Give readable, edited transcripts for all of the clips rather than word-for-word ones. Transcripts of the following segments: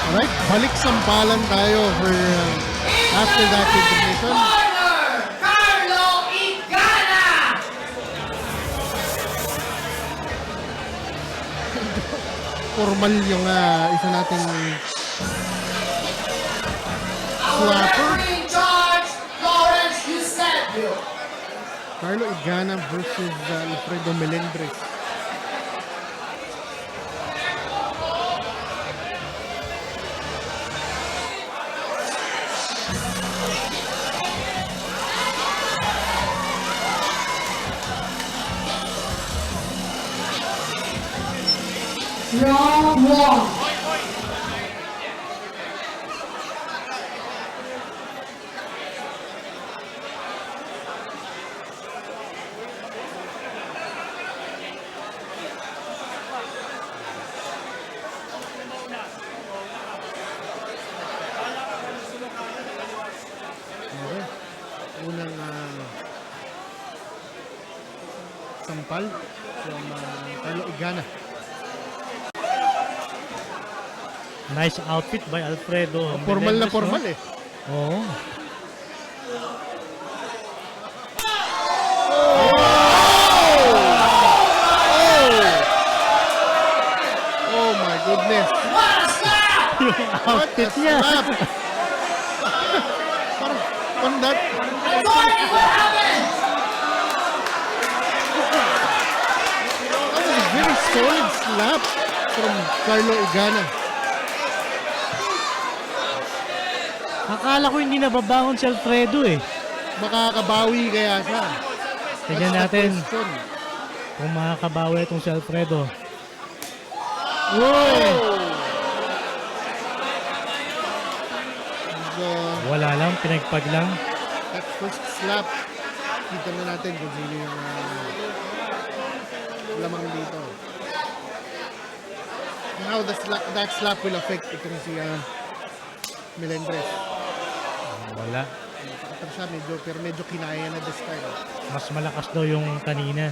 Alright, balik sampalan tayo for after that intermission. Carlo Igana! Formal yung isa nating slapper. Carlo Igana versus Alfredo Melendres. Round 1. Unang sampal from Carlo Igana. Nice outfit by Alfredo. Formal na Melendres, formal no? eh. Oo. Oh my goodness. Yung outfit niya. Slap. On that. That was a very solid slap from Carlo Igana. Akala ko hindi nababangon si Alfredo eh. Makakabawi kaya siya. Tignan That's the natin question. kung makakabawi itong si Alfredo. Uy! Wala lang, pinagpag lang. That first slap, kita na natin kung sino yung lamang dito. How that slap will affect itong si Melendres. Wala. Nakatag siya, pero medyo kinaya na this time. Mas malakas daw yung kanina.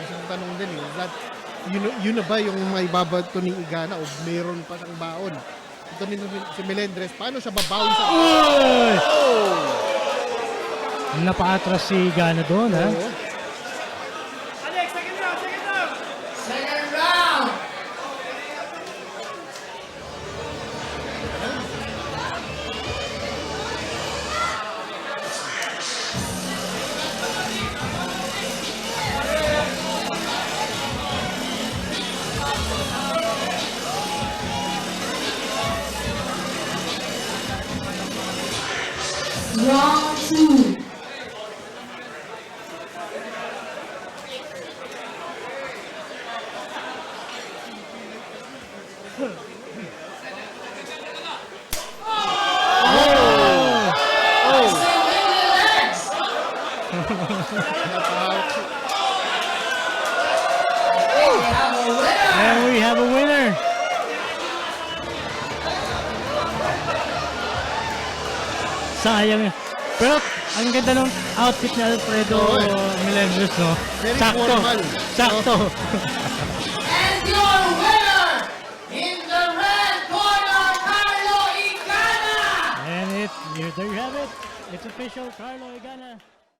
Isang tanong din eh, is that, yun na ba yung may babato ni Igana o meron pa siyang baon? Ito ni si Melendres, paano siya babawi sa... Uy! Oh! Napaatras si Gana doon, ha? Oo. Second round. Round 2. And we have a winner. Sayang. Pero ang ganda ng outfit ni Alfredo Melendres, no? Very Sakto. formal. Sakto. And your winner in the red corner, Carlo Igana! And there you have it. It's official, Carlo Igana.